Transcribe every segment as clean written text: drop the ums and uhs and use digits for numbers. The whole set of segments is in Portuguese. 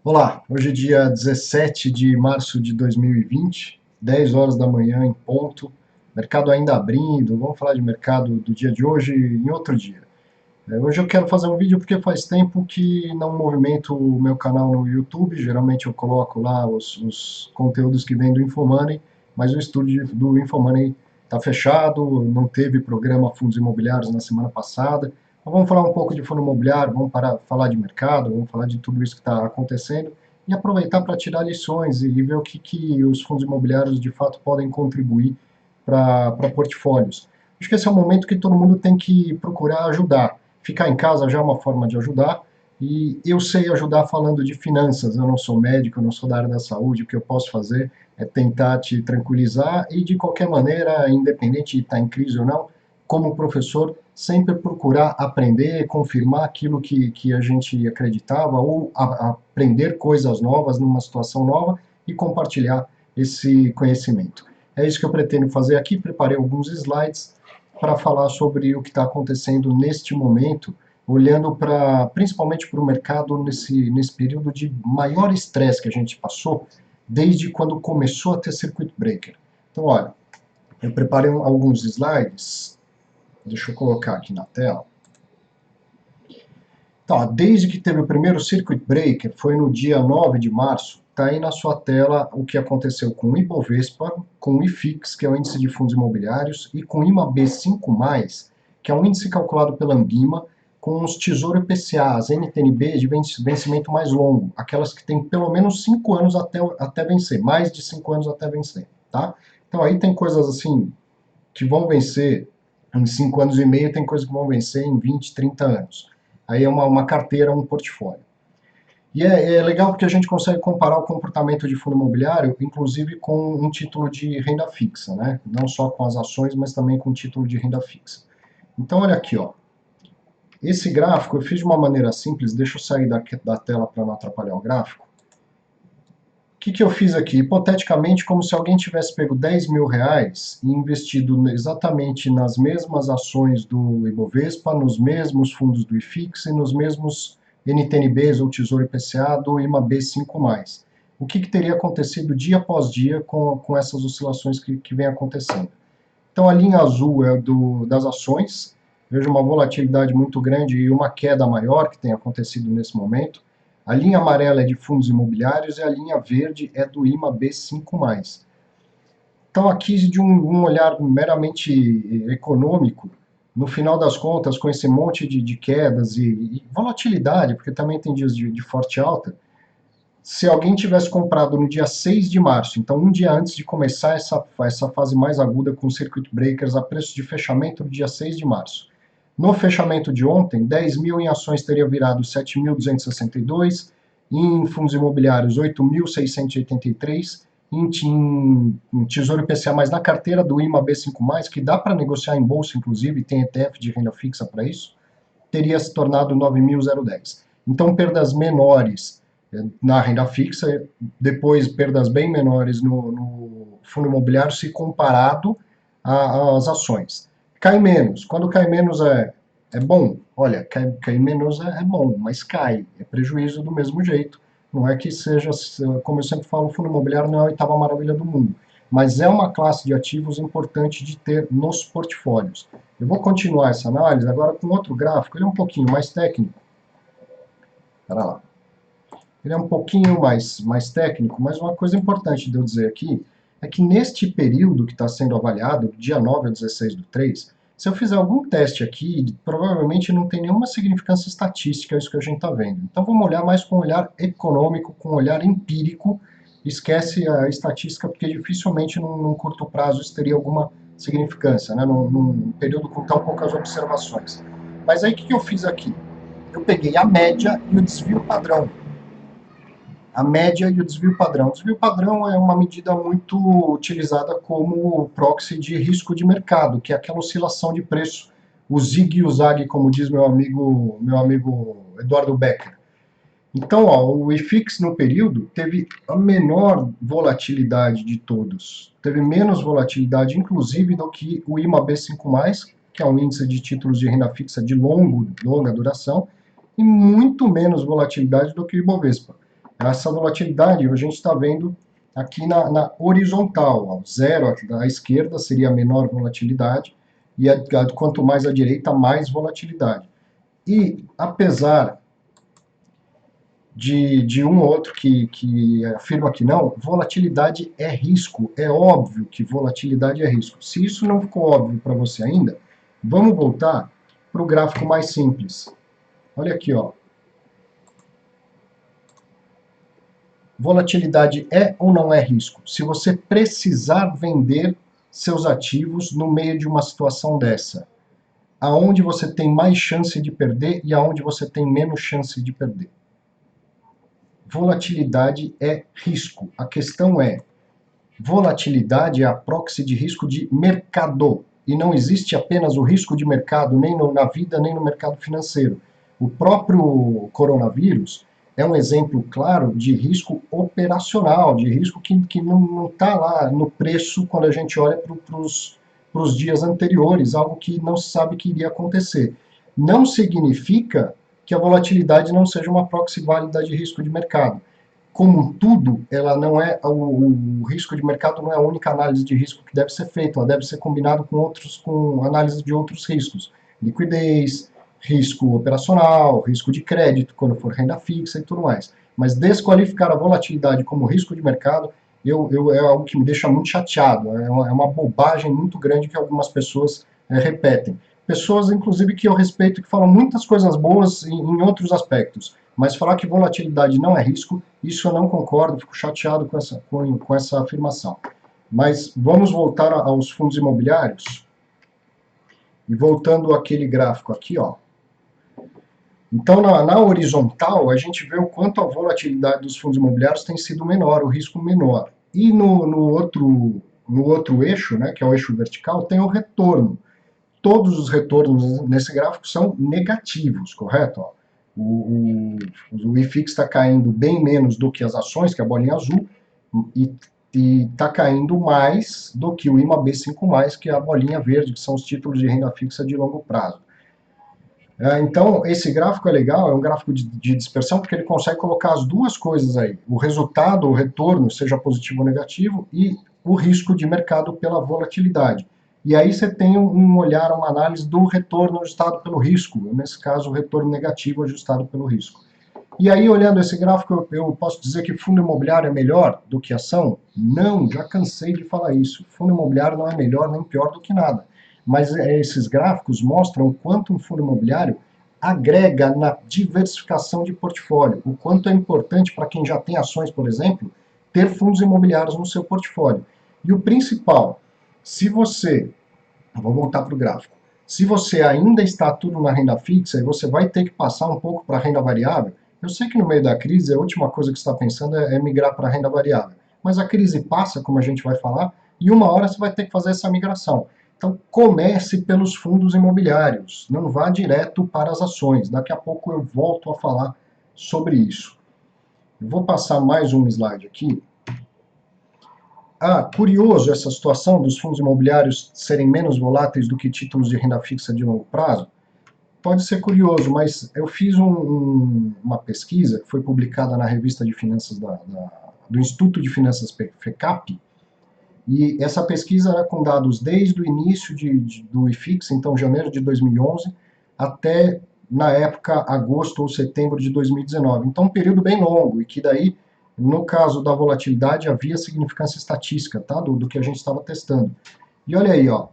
Olá, hoje é dia 17 de março de 2020, 10 horas da manhã em ponto, mercado ainda abrindo, vamos falar de mercado do dia de hoje em outro dia. Hoje eu quero fazer um vídeo porque faz tempo que não movimento o meu canal no YouTube, geralmente eu coloco lá os conteúdos que vêm do Infomoney, mas o estúdio do Infomoney está fechado, não teve programa Fundos Imobiliários na semana passada. Então vamos falar um pouco de fundo imobiliário, vamos falar de mercado, vamos falar de tudo isso que está acontecendo e aproveitar para tirar lições e ver o que os fundos imobiliários de fato podem contribuir para portfólios. Acho que esse é um momento que todo mundo tem que procurar ajudar. Ficar em casa já é uma forma de ajudar, e eu sei ajudar falando de finanças. Eu não sou médico, eu não sou da área da saúde. O que eu posso fazer é tentar te tranquilizar e, de qualquer maneira, independente de estar em crise ou não, como professor, sempre procurar aprender, confirmar aquilo que a gente acreditava ou aprender coisas novas numa situação nova e compartilhar esse conhecimento. É isso que eu pretendo fazer aqui. Preparei alguns slides para falar sobre o que está acontecendo neste momento, olhando principalmente para o mercado nesse período de maior estresse que a gente passou, desde quando começou a ter circuit breaker. Então, olha, eu preparei alguns slides, deixa eu colocar aqui na tela. Então, desde que teve o primeiro circuit breaker, foi no dia 9 de março, está aí na sua tela o que aconteceu com o Ibovespa, com o IFIX, que é o índice de fundos imobiliários, e com o IMAB5+, que é um índice calculado pela Ambima, com os Tesouro IPCA, as NTNB de vencimento mais longo, aquelas que têm pelo menos 5 anos até vencer, mais de 5 anos até vencer, tá? Então aí tem coisas assim que vão vencer em 5 anos e meio, tem coisas que vão vencer em 20, 30 anos. Aí é uma carteira, um portfólio. E é legal porque a gente consegue comparar o comportamento de fundo imobiliário, inclusive com um título de renda fixa, né? Não só com as ações, mas também com o título de renda fixa. Então, olha aqui, ó. Esse gráfico eu fiz de uma maneira simples, deixa eu sair da tela para não atrapalhar o gráfico. O que eu fiz aqui? Hipoteticamente, como se alguém tivesse pego 10 mil reais e investido exatamente nas mesmas ações do Ibovespa, nos mesmos fundos do IFIX e nos mesmos NTNBs ou Tesouro IPCA do IMAB5+. O que teria acontecido dia após dia com essas oscilações que vem acontecendo? Então, a linha azul é das ações, vejo uma volatilidade muito grande e uma queda maior que tem acontecido nesse momento. A linha amarela é de fundos imobiliários e a linha verde é do IMAB5+. Então, aqui, de um olhar meramente econômico, no final das contas, com esse monte de quedas e volatilidade, porque também tem dias de forte alta, se alguém tivesse comprado no dia 6 de março, então um dia antes de começar essa fase mais aguda com circuit breakers a preço de fechamento no dia 6 de março, no fechamento de ontem, 10 mil em ações teria virado 7.262, em fundos imobiliários 8.683, em Tesouro IPCA, mas na carteira do IMAB5+, que dá para negociar em bolsa, inclusive, tem ETF de renda fixa para isso, teria se tornado 9.010. Então, perdas menores na renda fixa, depois perdas bem menores no fundo imobiliário, se comparado às ações. Cai menos. Quando cai menos é bom. Olha, cair menos é bom, mas cai. É prejuízo do mesmo jeito. Não é que seja, como eu sempre falo, o fundo imobiliário não é a oitava maravilha do mundo, mas é uma classe de ativos importante de ter nos portfólios. Eu vou continuar essa análise agora com outro gráfico, ele é um pouquinho mais técnico. Espera lá. Ele é um pouquinho mais técnico, mas uma coisa importante de eu dizer aqui é que neste período que está sendo avaliado, do dia 9 a 16/3, se eu fizer algum teste aqui, provavelmente não tem nenhuma significância estatística isso que a gente está vendo. Então vamos olhar mais com um olhar econômico, com um olhar empírico, esquece a estatística, porque dificilmente num curto prazo isso teria alguma significância, né? Num período com tão poucas observações. Mas aí o que eu fiz aqui? Eu peguei a média e o desvio padrão. A média e o desvio padrão. O desvio padrão é uma medida muito utilizada como proxy de risco de mercado, que é aquela oscilação de preço, o zig e o zag, como diz meu amigo Eduardo Becker. Então, ó, o IFIX no período teve a menor volatilidade de todos. Teve menos volatilidade, inclusive, do que o IMAB5+, que é um índice de títulos de renda fixa de longa duração, e muito menos volatilidade do que o Ibovespa. Essa volatilidade a gente está vendo aqui na horizontal, ó, zero à esquerda seria a menor volatilidade, e quanto mais à direita, mais volatilidade. E apesar de um ou outro que afirma que não, volatilidade é risco. É óbvio que volatilidade é risco. Se isso não ficou óbvio para você ainda, vamos voltar para o gráfico mais simples. Olha aqui, ó. Volatilidade é ou não é risco? Se você precisar vender seus ativos no meio de uma situação dessa, aonde você tem mais chance de perder e aonde você tem menos chance de perder. Volatilidade é risco. A questão é, volatilidade é a proxy de risco de mercado. E não existe apenas o risco de mercado, nem na vida, nem no mercado financeiro. O próprio coronavírus é um exemplo claro de risco operacional, de risco que não está lá no preço quando a gente olha para os dias anteriores, algo que não se sabe que iria acontecer. Não significa que a volatilidade não seja uma proxy válida de risco de mercado. Como tudo, ela não é o risco de mercado não é a única análise de risco que deve ser feita, ela deve ser combinada com análise de outros riscos, liquidez, risco operacional, risco de crédito, quando for renda fixa e tudo mais. Mas desqualificar a volatilidade como risco de mercado é algo que me deixa muito chateado, é uma bobagem muito grande que algumas pessoas repetem. Pessoas, inclusive, que eu respeito, que falam muitas coisas boas em outros aspectos, mas falar que volatilidade não é risco, isso eu não concordo, fico chateado com essa afirmação. Mas vamos voltar aos fundos imobiliários, e voltando àquele gráfico aqui, ó. Então, na horizontal, a gente vê o quanto a volatilidade dos fundos imobiliários tem sido menor, o risco menor. E no outro eixo, né, que é o eixo vertical, tem o retorno. Todos os retornos nesse gráfico são negativos, correto? Ó, o IFIX está caindo bem menos do que as ações, que é a bolinha azul, e está caindo mais do que o IMAB5+, que é a bolinha verde, que são os títulos de renda fixa de longo prazo. Então, esse gráfico é legal, é um gráfico de dispersão, porque ele consegue colocar as duas coisas aí, o resultado, o retorno, seja positivo ou negativo, e o risco de mercado pela volatilidade. E aí você tem um olhar, uma análise do retorno ajustado pelo risco, nesse caso, o retorno negativo ajustado pelo risco. E aí, olhando esse gráfico, eu posso dizer que fundo imobiliário é melhor do que ação? Não, já cansei de falar isso. Fundo imobiliário não é melhor nem pior do que nada. Mas esses gráficos mostram o quanto um fundo imobiliário agrega na diversificação de portfólio, o quanto é importante para quem já tem ações, por exemplo, ter fundos imobiliários no seu portfólio. E o principal, se você, vou voltar para o gráfico, se você ainda está tudo na renda fixa e você vai ter que passar um pouco para a renda variável, eu sei que no meio da crise a última coisa que você está pensando é migrar para a renda variável, mas a crise passa, como a gente vai falar, e uma hora você vai ter que fazer essa migração. Então comece pelos fundos imobiliários, não vá direto para as ações. Daqui a pouco eu volto a falar sobre isso. Eu vou passar mais um slide aqui. Curioso essa situação dos fundos imobiliários serem menos voláteis do que títulos de renda fixa de longo prazo? Pode ser curioso, mas eu fiz uma pesquisa que foi publicada na revista de finanças do Instituto de Finanças FECAP, e essa pesquisa era com dados desde o início do IFIX, então janeiro de 2011, até, na época, agosto ou setembro de 2019. Então, um período bem longo, e que daí, no caso da volatilidade, havia significância estatística, tá? Do que a gente estava testando. E olha aí, ó,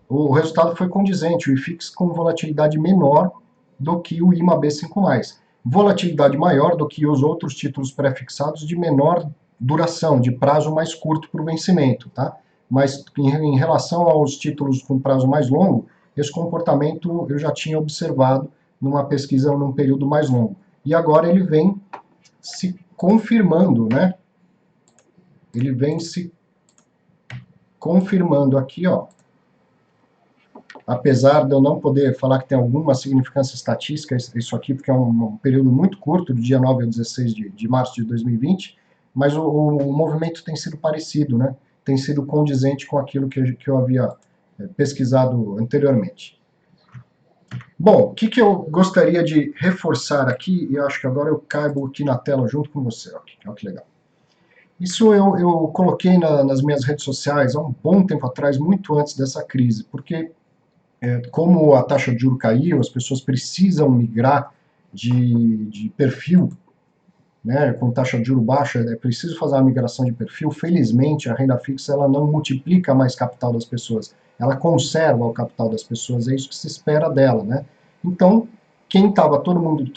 o resultado foi condizente, o IFIX com volatilidade menor do que o IMAB5+. Volatilidade maior do que os outros títulos pré-fixados de menor duração, de prazo mais curto para o vencimento, tá? Mas em relação aos títulos com prazo mais longo, esse comportamento eu já tinha observado numa pesquisa num período mais longo. E agora ele vem se confirmando, né? Ele vem se confirmando aqui, ó. Apesar de eu não poder falar que tem alguma significância estatística, isso aqui, porque é um período muito curto, do dia 9 a 16 de março de 2020, mas o movimento tem sido parecido, né? Tem sido condizente com aquilo que eu havia pesquisado anteriormente. Bom, o que eu gostaria de reforçar aqui, e acho que agora eu caibo aqui na tela junto com você, olha que legal. Isso eu coloquei nas minhas redes sociais há um bom tempo atrás, muito antes dessa crise, porque como a taxa de juros caiu, as pessoas precisam migrar de perfil, né, com taxa de juros baixa, é preciso fazer uma migração de perfil. Felizmente, a renda fixa ela não multiplica mais capital das pessoas, ela conserva o capital das pessoas, é isso que se espera dela, né? Então, quem estava todo mundo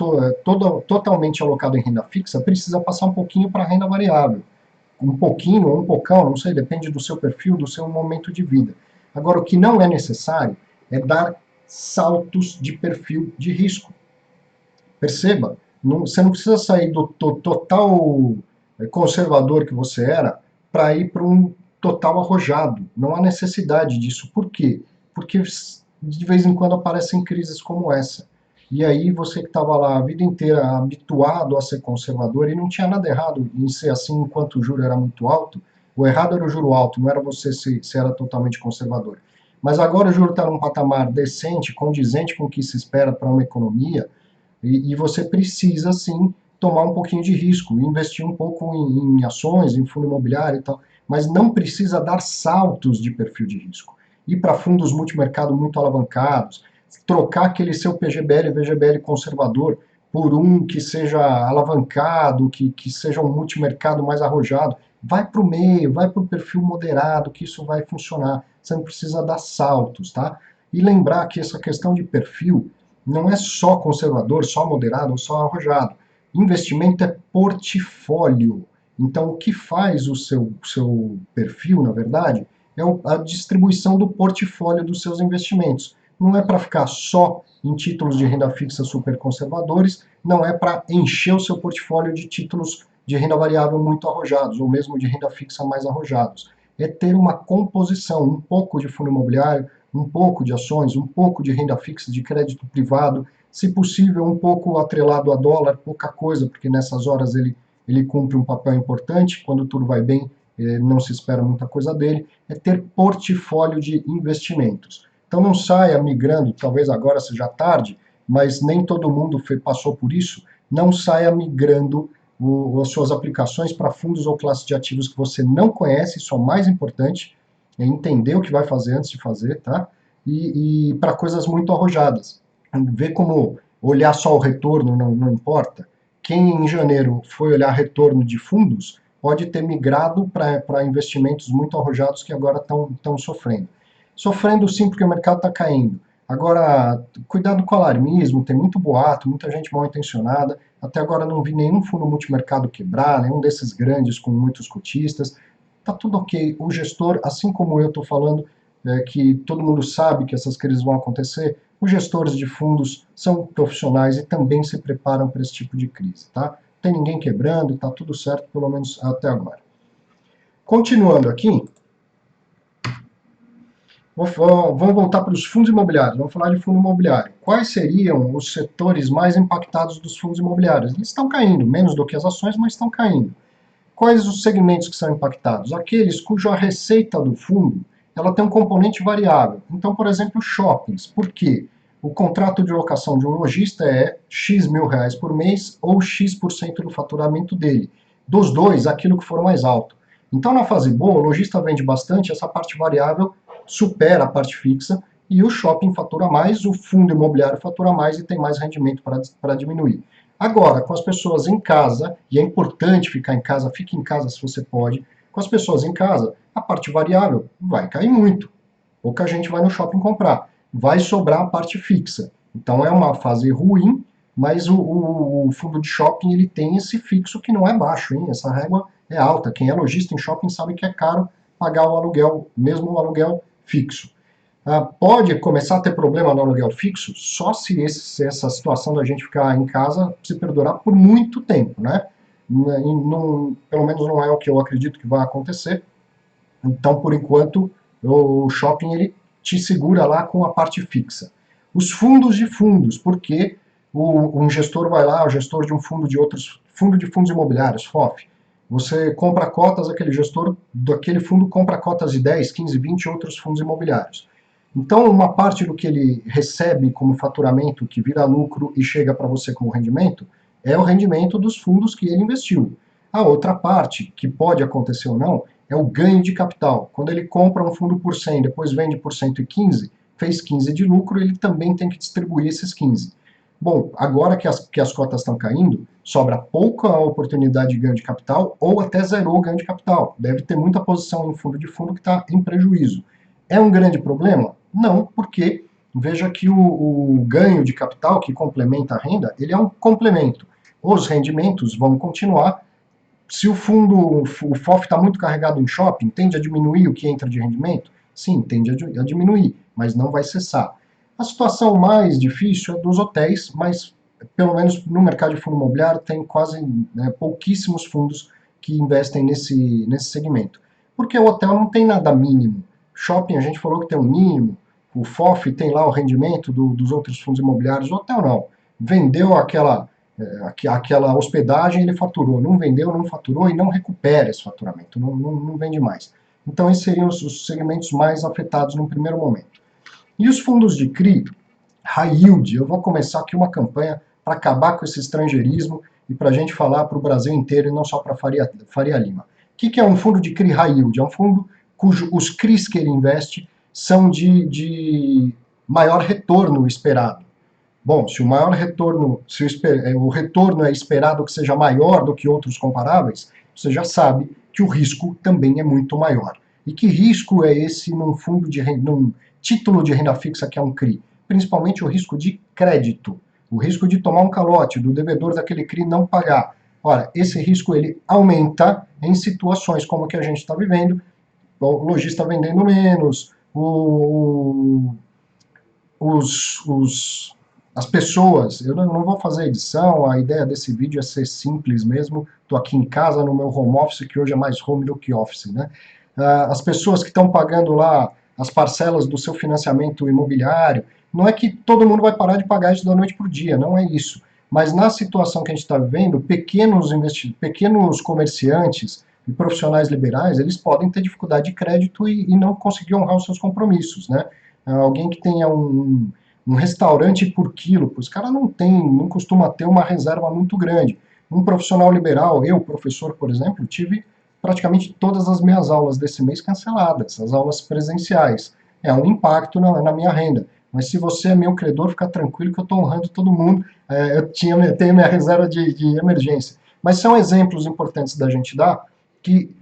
totalmente alocado em renda fixa precisa passar um pouquinho para renda variável, um pouquinho ou um pocão, não sei, depende do seu perfil, do seu momento de vida. Agora, o que não é necessário é dar saltos de perfil de risco. Perceba, você não precisa sair do total conservador que você era para ir para um total arrojado. Não há necessidade disso. Por quê? Porque de vez em quando aparecem crises como essa. E aí você que estava lá a vida inteira habituado a ser conservador, e não tinha nada errado em ser assim enquanto o juro era muito alto, o errado era o juro alto, não era você se era totalmente conservador. Mas agora o juro está num patamar decente, condizente com o que se espera para uma economia, e você precisa, sim, tomar um pouquinho de risco, investir um pouco em ações, em fundo imobiliário e tal, mas não precisa dar saltos de perfil de risco. Ir para fundos multimercado muito alavancados, trocar aquele seu PGBL, VGBL conservador por um que seja alavancado, que seja um multimercado mais arrojado. Vai para o meio, vai para o perfil moderado, que isso vai funcionar. Você não precisa dar saltos, tá? E lembrar que essa questão de perfil não é só conservador, só moderado ou só arrojado. Investimento é portfólio. Então, o que faz o seu perfil, na verdade, é a distribuição do portfólio dos seus investimentos. Não é para ficar só em títulos de renda fixa super conservadores, não é para encher o seu portfólio de títulos de renda variável muito arrojados, ou mesmo de renda fixa mais arrojados. É ter uma composição, um pouco de fundo imobiliário, um pouco de ações, um pouco de renda fixa, de crédito privado, se possível um pouco atrelado a dólar, pouca coisa, porque nessas horas ele cumpre um papel importante, quando tudo vai bem, não se espera muita coisa dele, é ter portfólio de investimentos. Então não saia migrando, talvez agora seja tarde, mas nem todo mundo passou por isso, não saia migrando as suas aplicações para fundos ou classes de ativos que você não conhece, isso é o mais importante, é entender o que vai fazer antes de fazer, tá? E para coisas muito arrojadas. Ver como olhar só o retorno não importa. Quem em janeiro foi olhar retorno de fundos pode ter migrado para investimentos muito arrojados que agora estão sofrendo. Sofrendo sim porque o mercado está caindo. Agora, cuidado com o alarmismo, tem muito boato, muita gente mal intencionada. Até agora não vi nenhum fundo multimercado quebrar, nenhum desses grandes com muitos cotistas. Tá tudo ok. O gestor, assim como eu estou falando, que todo mundo sabe que essas crises vão acontecer, os gestores de fundos são profissionais e também se preparam para esse tipo de crise, tá? Não tem ninguém quebrando, tá tudo certo, pelo menos até agora. Continuando aqui, vamos voltar para os fundos imobiliários, vamos falar de fundo imobiliário. Quais seriam os setores mais impactados dos fundos imobiliários? Eles estão caindo, menos do que as ações, mas estão caindo. Quais os segmentos que são impactados? Aqueles cuja receita do fundo ela tem um componente variável. Então, por exemplo, shoppings. Por quê? O contrato de locação de um lojista é X mil reais por mês ou X% do faturamento dele. Dos dois, aquilo que for mais alto. Então, na fase boa, o lojista vende bastante, essa parte variável supera a parte fixa e o shopping fatura mais, o fundo imobiliário fatura mais e tem mais rendimento para diminuir. Agora, com as pessoas em casa, e é importante ficar em casa, fique em casa se você pode, com as pessoas em casa, a parte variável vai cair muito. Pouca gente vai no shopping comprar. Vai sobrar a parte fixa. Então é uma fase ruim, mas o fundo de shopping ele tem esse fixo que não é baixo, hein? Essa régua é alta. Quem é lojista em shopping sabe que é caro pagar o aluguel, mesmo o aluguel fixo. Pode começar a ter problema no aluguel fixo só se essa situação da gente ficar em casa se perdurar por muito tempo, né? Pelo menos não é o que eu acredito que vai acontecer. Então, por enquanto, o shopping ele te segura lá com a parte fixa. Os fundos de fundos, porque um gestor vai lá, o gestor de um fundo de fundos imobiliários, FOF, você compra cotas, aquele gestor daquele fundo compra cotas de 10, 15, 20 outros fundos imobiliários. Então, uma parte do que ele recebe como faturamento, que vira lucro e chega para você como rendimento, é o rendimento dos fundos que ele investiu. A outra parte, que pode acontecer ou não, é o ganho de capital. Quando ele compra um fundo por 100, depois vende por 115, fez 15 de lucro, ele também tem que distribuir esses 15. Bom, agora que as cotas estão caindo, sobra pouca oportunidade de ganho de capital ou até zerou o ganho de capital. Deve ter muita posição em fundo de fundo que está em prejuízo. É um grande problema? Não, porque veja que o ganho de capital que complementa a renda, ele é um complemento. Os rendimentos vão continuar. Se o fundo, o FOF está muito carregado em shopping, tende a diminuir o que entra de rendimento? Sim, tende a diminuir, mas não vai cessar. A situação mais difícil é dos hotéis, mas pelo menos no mercado de fundo imobiliário tem quase pouquíssimos fundos que investem nesse segmento. Porque o hotel não tem nada mínimo. Shopping a gente falou que tem um mínimo, o FOF tem lá o rendimento dos outros fundos imobiliários, o hotel não. Vendeu aquela hospedagem, ele faturou, não vendeu, não faturou e não recupera esse faturamento, não vende mais. Então, esses seriam os segmentos mais afetados no primeiro momento. E os fundos de CRI, high yield, eu vou começar aqui uma campanha para acabar com esse estrangeirismo e para a gente falar para o Brasil inteiro e não só para Faria Lima. O que é um fundo de CRI high yield? É um fundo cujo os CRIs que ele investe são de maior retorno esperado. Bom, se o maior retorno, se o retorno é esperado que seja maior do que outros comparáveis, você já sabe que o risco também é muito maior. E que risco é esse num título de renda fixa que é um CRI? Principalmente o risco de crédito, o risco de tomar um calote, do devedor daquele CRI não pagar. Ora, esse risco ele aumenta em situações como a que a gente está vivendo, o lojista vendendo menos, as pessoas, eu não vou fazer edição, a ideia desse vídeo é ser simples mesmo, estou aqui em casa no meu home office, que hoje é mais home do que office, né? As pessoas que estão pagando lá as parcelas do seu financiamento imobiliário, não é que todo mundo vai parar de pagar isso da noite para o dia, não é isso. Mas na situação que a gente está vivendo, pequenos comerciantes e profissionais liberais, eles podem ter dificuldade de crédito e não conseguir honrar os seus compromissos, né? Alguém que tenha um restaurante por quilo, os caras não costuma ter uma reserva muito grande. Um profissional liberal, eu, professor, por exemplo, tive praticamente todas as minhas aulas desse mês canceladas, as aulas presenciais. É um impacto na minha renda. Mas se você é meu credor, fica tranquilo que eu estou honrando todo mundo. Eu tenho minha reserva de emergência. Mas são exemplos importantes da gente dar que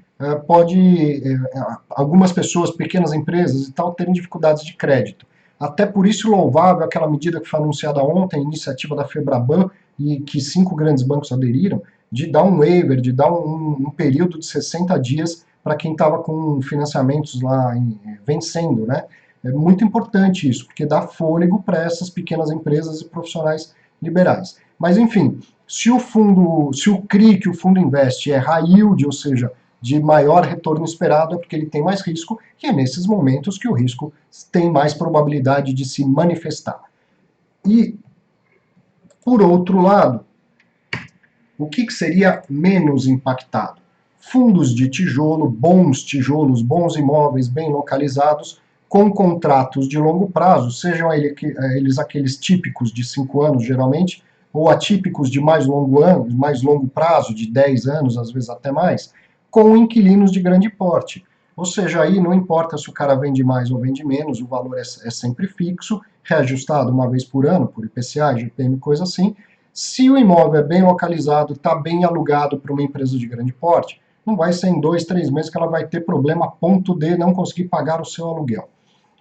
algumas pessoas, pequenas empresas e tal, terem dificuldades de crédito. Até por isso louvável aquela medida que foi anunciada ontem, iniciativa da Febraban, e que 5 grandes bancos aderiram, de dar um waiver, de dar um período de 60 dias para quem estava com financiamentos lá vencendo, né? É muito importante isso, porque dá fôlego para essas pequenas empresas e profissionais liberais. Mas, enfim, se o CRI que o fundo investe é high yield, ou seja, de maior retorno esperado, é porque ele tem mais risco, e é nesses momentos que o risco tem mais probabilidade de se manifestar. E, por outro lado, o que seria menos impactado? Fundos de tijolo, bons imóveis bem localizados, com contratos de longo prazo, sejam eles aqueles típicos de 5 anos, geralmente, ou atípicos de mais longo prazo, de 10 anos, às vezes até mais, com inquilinos de grande porte. Ou seja, aí não importa se o cara vende mais ou vende menos, o valor é sempre fixo, reajustado uma vez por ano, por IPCA, IGPM, coisa assim. Se o imóvel é bem localizado, está bem alugado para uma empresa de grande porte, não vai ser em 2, 3 meses que ela vai ter problema a ponto de não conseguir pagar o seu aluguel.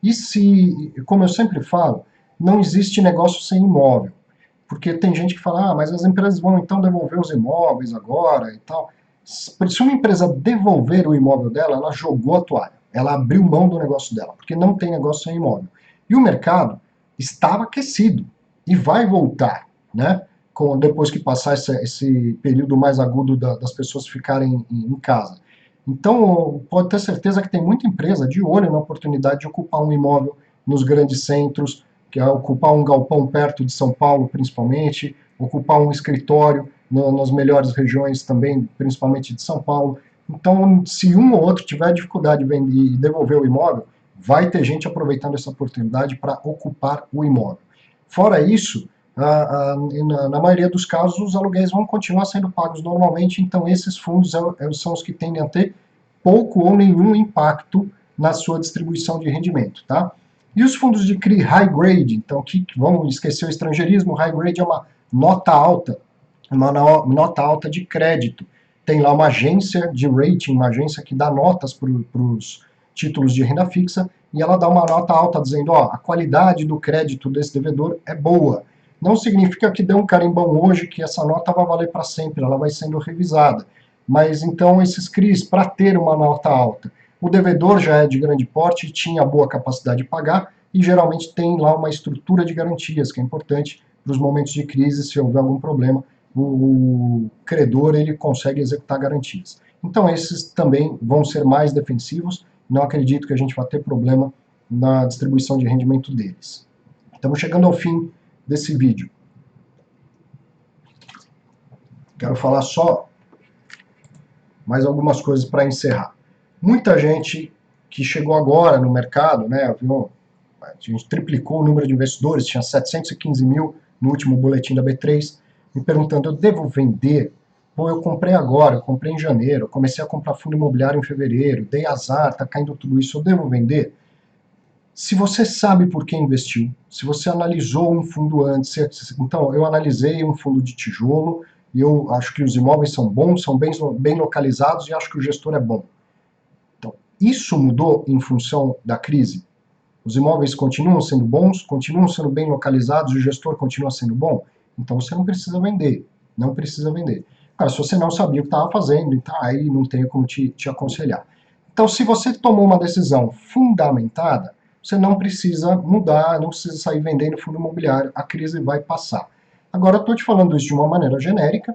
E se, como eu sempre falo, não existe negócio sem imóvel. Porque tem gente que fala, mas as empresas vão então devolver os imóveis agora e tal. Se uma empresa devolver o imóvel dela, ela jogou a toalha. Ela abriu mão do negócio dela, porque não tem negócio sem imóvel. E o mercado estava aquecido e vai voltar, né? Depois que passar esse período mais agudo das pessoas ficarem em casa. Então, pode ter certeza que tem muita empresa de olho na oportunidade de ocupar um imóvel nos grandes centros, que é ocupar um galpão perto de São Paulo, principalmente, ocupar um escritório nas melhores regiões também, principalmente de São Paulo. Então, se um ou outro tiver dificuldade de vender e devolver o imóvel, vai ter gente aproveitando essa oportunidade para ocupar o imóvel. Fora isso, na maioria dos casos, os aluguéis vão continuar sendo pagos normalmente, então esses fundos são os que tendem a ter pouco ou nenhum impacto na sua distribuição de rendimento, tá? E os fundos de CRI high grade, então, vamos esquecer o estrangeirismo, high grade é uma nota alta de crédito. Tem lá uma agência de rating, uma agência que dá notas para os títulos de renda fixa, e ela dá uma nota alta dizendo, ó, a qualidade do crédito desse devedor é boa. Não significa que dê um carimbão hoje que essa nota vai valer para sempre, ela vai sendo revisada. Mas então esses CRIs, para ter uma nota alta, o devedor já é de grande porte, tinha boa capacidade de pagar e geralmente tem lá uma estrutura de garantias, que é importante para os momentos de crise, se houver algum problema, o credor ele consegue executar garantias. Então esses também vão ser mais defensivos, não acredito que a gente vá ter problema na distribuição de rendimento deles. Estamos chegando ao fim desse vídeo. Quero falar só mais algumas coisas para encerrar. Muita gente que chegou agora no mercado, né, a gente triplicou o número de investidores, tinha 715 mil no último boletim da B3, me perguntando, eu devo vender? Pô, eu comprei agora, eu comprei em janeiro, eu comecei a comprar fundo imobiliário em fevereiro, dei azar, tá caindo tudo isso, eu devo vender? Se você sabe por que investiu, se você analisou um fundo antes, então eu analisei um fundo de tijolo, e eu acho que os imóveis são bons, são bem localizados e acho que o gestor é bom. Então, isso mudou em função da crise? Os imóveis continuam sendo bons, continuam sendo bem localizados e o gestor continua sendo bom? Então você não precisa vender, não precisa vender. Cara, se você não sabia o que estava fazendo, então aí não tenho como te aconselhar. Então, se você tomou uma decisão fundamentada, você não precisa mudar, não precisa sair vendendo fundo imobiliário, a crise vai passar. Agora, eu estou te falando isso de uma maneira genérica,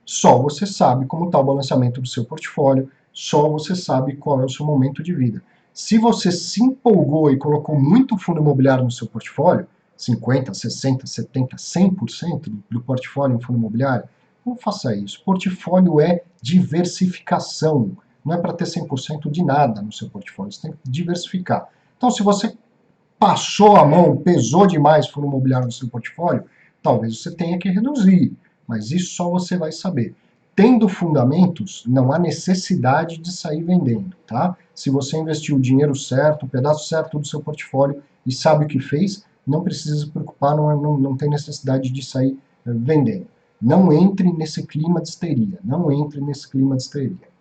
só você sabe como está o balanceamento do seu portfólio, só você sabe qual é o seu momento de vida. Se você se empolgou e colocou muito fundo imobiliário no seu portfólio, 50, 60, 70, 100% do portfólio em fundo imobiliário, não faça isso. Portfólio é diversificação. Não é para ter 100% de nada no seu portfólio, você tem que diversificar. Então, se você passou a mão, pesou demais fundo imobiliário no seu portfólio, talvez você tenha que reduzir, mas isso só você vai saber. Tendo fundamentos, não há necessidade de sair vendendo, tá? Se você investiu o dinheiro certo, o pedaço certo do seu portfólio e sabe o que fez, não precisa se preocupar, não tem necessidade de sair vendendo. Não entre nesse clima de histeria, não entre nesse clima de histeria.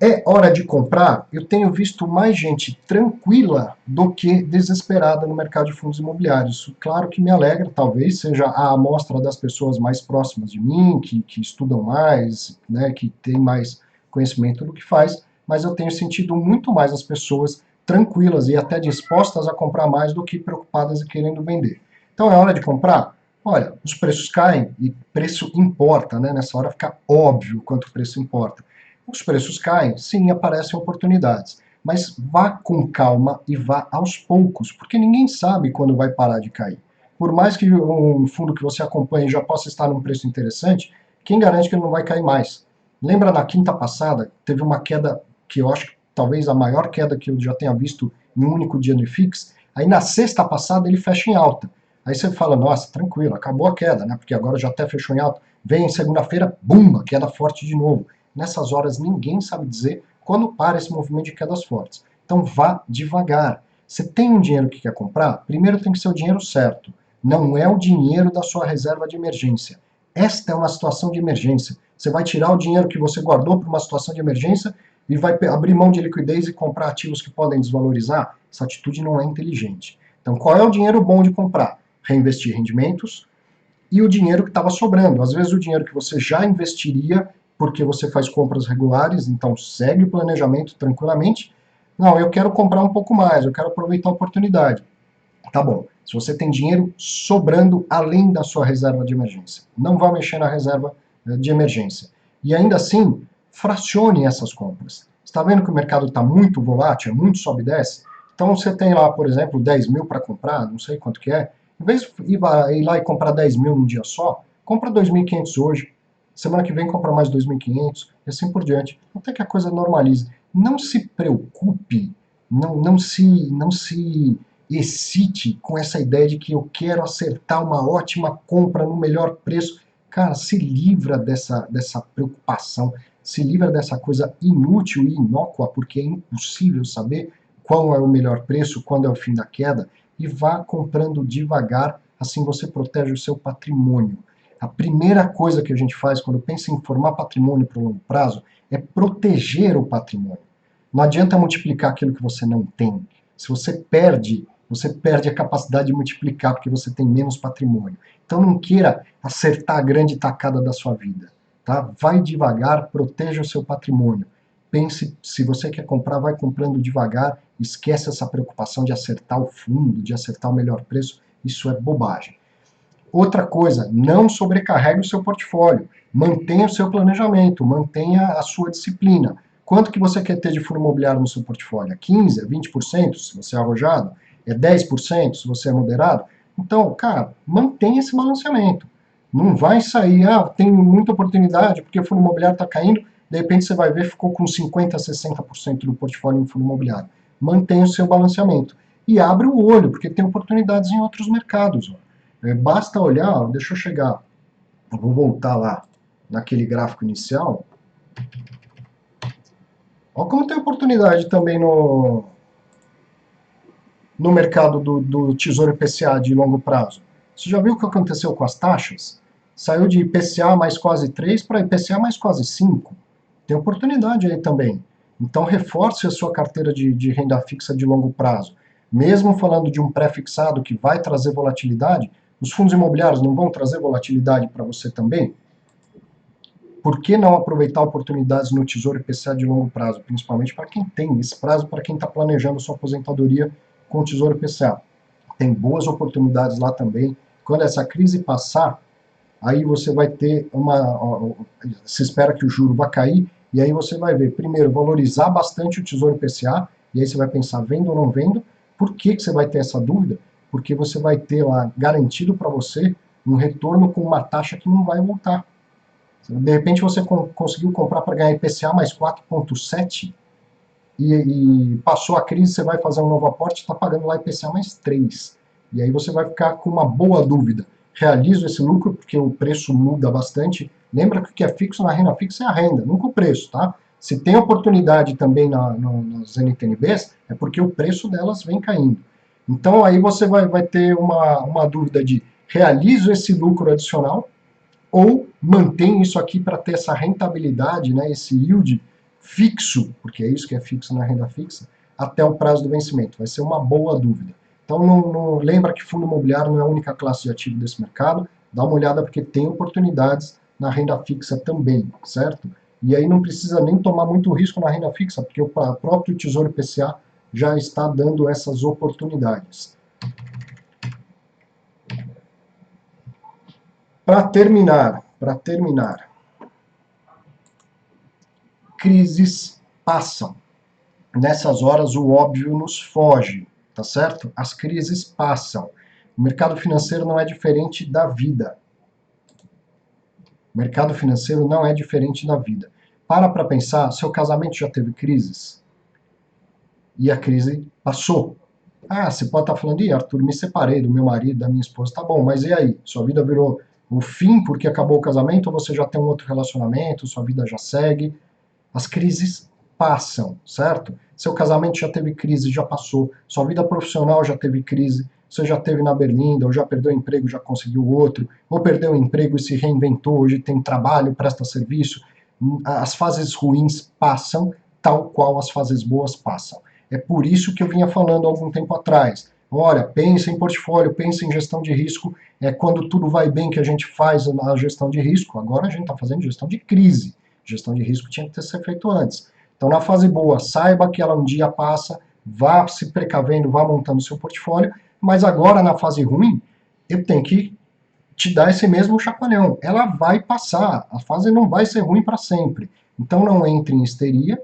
É hora de comprar? Eu tenho visto mais gente tranquila do que desesperada no mercado de fundos imobiliários. Isso, claro que me alegra, talvez seja a amostra das pessoas mais próximas de mim, que estudam mais, né, que têm mais conhecimento do que faz, mas eu tenho sentido muito mais as pessoas tranquilas e até dispostas a comprar mais do que preocupadas e querendo vender. Então é hora de comprar? Olha, os preços caem e preço importa, né? Nessa hora fica óbvio quanto o preço importa. Os preços caem, sim, aparecem oportunidades, mas vá com calma e vá aos poucos, porque ninguém sabe quando vai parar de cair. Por mais que um fundo que você acompanhe já possa estar num preço interessante, quem garante que ele não vai cair mais? Lembra na quinta passada, teve uma queda que eu acho que talvez a maior queda que eu já tenha visto em um único dia no IFIX, aí na sexta passada ele fecha em alta. Aí você fala, nossa, tranquilo, acabou a queda, né? Porque agora já até fechou em alta. Vem segunda-feira, bumba, queda forte de novo. Nessas horas ninguém sabe dizer quando para esse movimento de quedas fortes. Então vá devagar. Você tem um dinheiro que quer comprar? Primeiro tem que ser o dinheiro certo. Não é o dinheiro da sua reserva de emergência. Esta é uma situação de emergência. Você vai tirar o dinheiro que você guardou para uma situação de emergência e vai abrir mão de liquidez e comprar ativos que podem desvalorizar? Essa atitude não é inteligente. Então qual é o dinheiro bom de comprar? Reinvestir rendimentos e o dinheiro que estava sobrando. Às vezes o dinheiro que você já investiria porque você faz compras regulares, então segue o planejamento tranquilamente. Não, eu quero comprar um pouco mais, eu quero aproveitar a oportunidade. Tá bom, se você tem dinheiro sobrando além da sua reserva de emergência, não vá mexer na reserva de emergência. E ainda assim, fracione essas compras. Está vendo que o mercado está muito volátil, muito sobe e desce? Então você tem lá, por exemplo, 10 mil para comprar, não sei quanto que é, em vez de ir lá e comprar 10 mil num dia só, compra 2.500 hoje, semana que vem compra mais 2.500, e assim por diante, até que a coisa normalize. Não se preocupe Não se excite com essa ideia de que eu quero acertar uma ótima compra no melhor preço. Cara, se livra dessa preocupação, se livra dessa coisa inútil e inócua, porque é impossível saber qual é o melhor preço, quando é o fim da queda, e vá comprando devagar, assim você protege o seu patrimônio. A primeira coisa que a gente faz quando pensa em formar patrimônio para o longo prazo é proteger o patrimônio. Não adianta multiplicar aquilo que você não tem. Se você perde a capacidade de multiplicar porque você tem menos patrimônio. Então não queira acertar a grande tacada da sua vida. Tá? Vai devagar, proteja o seu patrimônio. Pense, se você quer comprar, vai comprando devagar, esquece essa preocupação de acertar o fundo, de acertar o melhor preço, isso é bobagem. Outra coisa, não sobrecarregue o seu portfólio. Mantenha o seu planejamento, mantenha a sua disciplina. Quanto que você quer ter de fundo imobiliário no seu portfólio? É 15%, é 20%, se você é arrojado? É 10%, se você é moderado? Então, cara, mantenha esse balanceamento. Não vai sair, tem muita oportunidade, porque o fundo imobiliário está caindo, de repente você vai ver, ficou com 50%, 60% do portfólio em fundo imobiliário. Mantenha o seu balanceamento. E abre o olho, porque tem oportunidades em outros mercados. Basta olhar, deixa eu chegar, eu vou voltar lá naquele gráfico inicial. Olha como tem oportunidade também no mercado do Tesouro IPCA de longo prazo. Você já viu o que aconteceu com as taxas? Saiu de IPCA mais quase 3 para IPCA mais quase 5. Tem oportunidade aí também. Então reforce a sua carteira de renda fixa de longo prazo. Mesmo falando de um pré-fixado que vai trazer volatilidade, os fundos imobiliários não vão trazer volatilidade para você também? Por que não aproveitar oportunidades no Tesouro IPCA de longo prazo, principalmente para quem tem esse prazo, para quem está planejando sua aposentadoria com o Tesouro IPCA? Tem boas oportunidades lá também. Quando essa crise passar, aí você vai ter se espera que o juro vá cair, e aí você vai ver, primeiro, valorizar bastante o Tesouro IPCA, e aí você vai pensar, vendo ou não vendo. Por que você vai ter essa dúvida? Porque você vai ter lá garantido para você um retorno com uma taxa que não vai voltar. De repente você conseguiu comprar para ganhar IPCA mais 4,7 e passou a crise, você vai fazer um novo aporte, está pagando lá IPCA mais 3. E aí você vai ficar com uma boa dúvida. Realizo esse lucro porque o preço muda bastante. Lembra que o que é fixo na renda fixa é a renda, nunca o preço, tá? Se tem oportunidade também nas NTNBs, é porque o preço delas vem caindo. Então aí você vai ter uma dúvida de realizo esse lucro adicional ou mantém isso aqui para ter essa rentabilidade, né, esse yield fixo, porque é isso que é fixo na renda fixa, até o prazo do vencimento. Vai ser uma boa dúvida. Então, não lembra que fundo imobiliário não é a única classe de ativo desse mercado, dá uma olhada porque tem oportunidades na renda fixa também, certo? E aí não precisa nem tomar muito risco na renda fixa, porque o próprio Tesouro IPCA já está dando essas oportunidades. Para terminar, crises passam. Nessas horas o óbvio nos foge, tá certo? As crises passam. O mercado financeiro não é diferente da vida. O mercado financeiro não é diferente da vida. Para pensar, seu casamento já teve crises? E a crise passou. Você pode estar falando, Arthur, me separei do meu marido, da minha esposa, tá bom, mas e aí? Sua vida virou o fim porque acabou o casamento ou você já tem um outro relacionamento, sua vida já segue? As crises passam, certo? Seu casamento já teve crise, já passou. Sua vida profissional já teve crise. Você já teve na berlinda, ou já perdeu o emprego, já conseguiu outro, ou perdeu o emprego e se reinventou, hoje tem trabalho, presta serviço. As fases ruins passam, tal qual as fases boas passam. É por isso que eu vinha falando há algum tempo atrás. Olha, pensa em portfólio, pensa em gestão de risco. É quando tudo vai bem que a gente faz a gestão de risco. Agora a gente está fazendo gestão de crise. Gestão de risco tinha que ter sido feito antes. Então, na fase boa, saiba que ela um dia passa, vá se precavendo, vá montando seu portfólio, mas agora, na fase ruim, eu tenho que te dar esse mesmo chacoalhão. Ela vai passar, a fase não vai ser ruim para sempre. Então, não entre em histeria,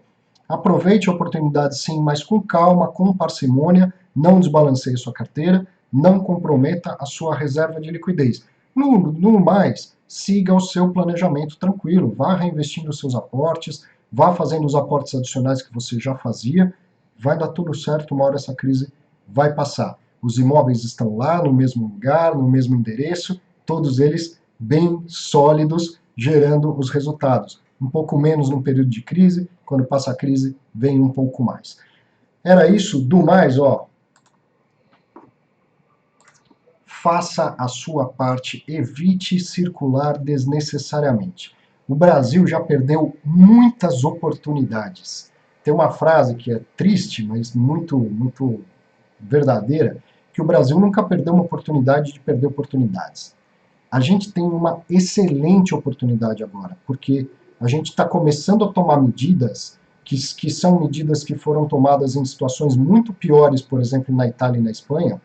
aproveite a oportunidade sim, mas com calma, com parcimônia, não desbalanceie sua carteira, não comprometa a sua reserva de liquidez. No mais, siga o seu planejamento tranquilo, vá reinvestindo os seus aportes, vá fazendo os aportes adicionais que você já fazia, vai dar tudo certo, uma hora essa crise vai passar. Os imóveis estão lá, no mesmo lugar, no mesmo endereço, todos eles bem sólidos, gerando os resultados. Um pouco menos no período de crise, quando passa a crise, vem um pouco mais. Era isso, do mais, ó, faça a sua parte, evite circular desnecessariamente. O Brasil já perdeu muitas oportunidades. Tem uma frase que é triste, mas muito verdadeira, que o Brasil nunca perdeu uma oportunidade de perder oportunidades. A gente tem uma excelente oportunidade agora, porque a gente está começando a tomar medidas que são medidas que foram tomadas em situações muito piores, por exemplo, na Itália e na Espanha,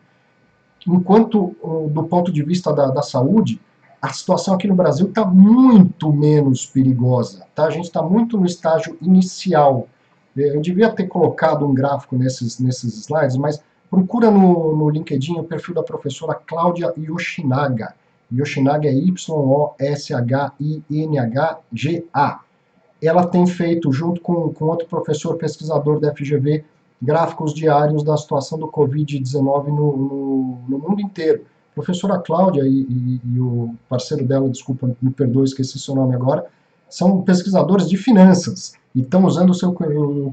enquanto do ponto de vista da saúde, a situação aqui no Brasil está muito menos perigosa. Tá? A gente está muito no estágio inicial. Eu devia ter colocado um gráfico nesses slides, mas procura no LinkedIn o perfil da professora Cláudia Yoshinaga. Yoshinaga é Y-O-S-H-I-N-H-G-A. Ela tem feito, junto com outro professor pesquisador da FGV, gráficos diários da situação do Covid-19 no mundo inteiro. A professora Cláudia e o parceiro dela, desculpa, me perdoe, esqueci seu nome agora, são pesquisadores de finanças e estão usando o seu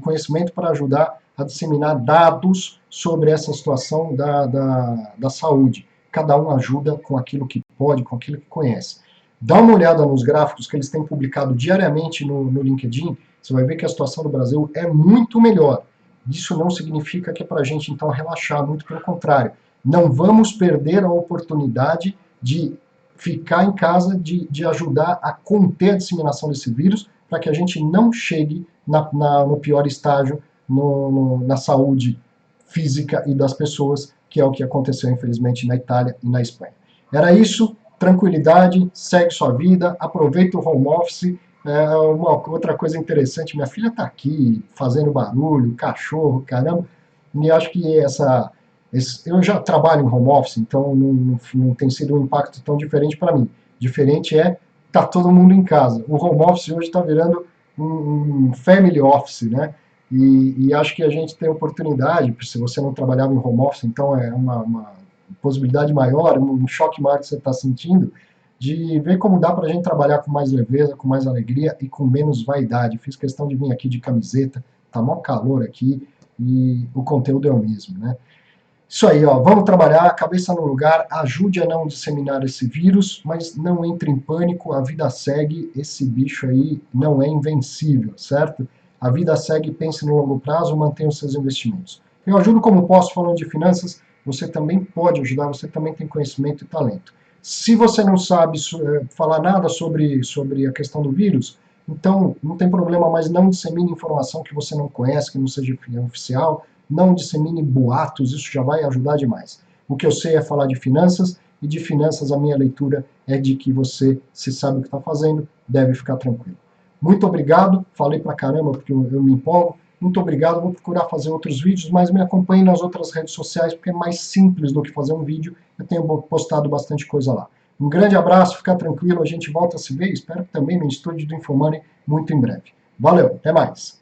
conhecimento para ajudar a disseminar dados sobre essa situação da saúde. Cada um ajuda com aquilo que pode, com aquilo que conhece. Dá uma olhada nos gráficos que eles têm publicado diariamente no LinkedIn, você vai ver que a situação do Brasil é muito melhor. Isso não significa que é para a gente, então, relaxar, muito pelo contrário. Não vamos perder a oportunidade de ficar em casa, de ajudar a conter a disseminação desse vírus, para que a gente não chegue no pior estágio na saúde física e das pessoas, que é o que aconteceu, infelizmente, na Itália e na Espanha. Era isso, tranquilidade, segue sua vida, aproveita o home office. Uma outra coisa interessante, minha filha está aqui fazendo barulho, cachorro, caramba, e acho que eu já trabalho em home office, então não tem sido um impacto tão diferente para mim. Diferente tá todo mundo em casa. O home office hoje está virando um family office, né? E acho que a gente tem oportunidade, se você não trabalhava em home office, então é uma possibilidade maior, um choque maior que você está sentindo, de ver como dá para a gente trabalhar com mais leveza, com mais alegria e com menos vaidade. Fiz questão de vir aqui de camiseta, tá mó calor aqui e o conteúdo é o mesmo, né? Isso aí, ó, vamos trabalhar, cabeça no lugar, ajude a não disseminar esse vírus, mas não entre em pânico, a vida segue, esse bicho aí não é invencível, certo? A vida segue, pense no longo prazo, mantenha os seus investimentos. Eu ajudo como posso falando de finanças, você também pode ajudar, você também tem conhecimento e talento. Se você não sabe falar nada sobre a questão do vírus, então não tem problema, mas não dissemine informação que você não conhece, que não seja oficial, não dissemine boatos, isso já vai ajudar demais. O que eu sei é falar de finanças, e de finanças a minha leitura é de que você, se sabe o que está fazendo, deve ficar tranquilo. Muito obrigado, falei pra caramba porque eu me empolgo, muito obrigado, vou procurar fazer outros vídeos, mas me acompanhe nas outras redes sociais, porque é mais simples do que fazer um vídeo, eu tenho postado bastante coisa lá. Um grande abraço, fica tranquilo, a gente volta a se ver, espero que também no estúdio do Infomoney muito em breve. Valeu, até mais!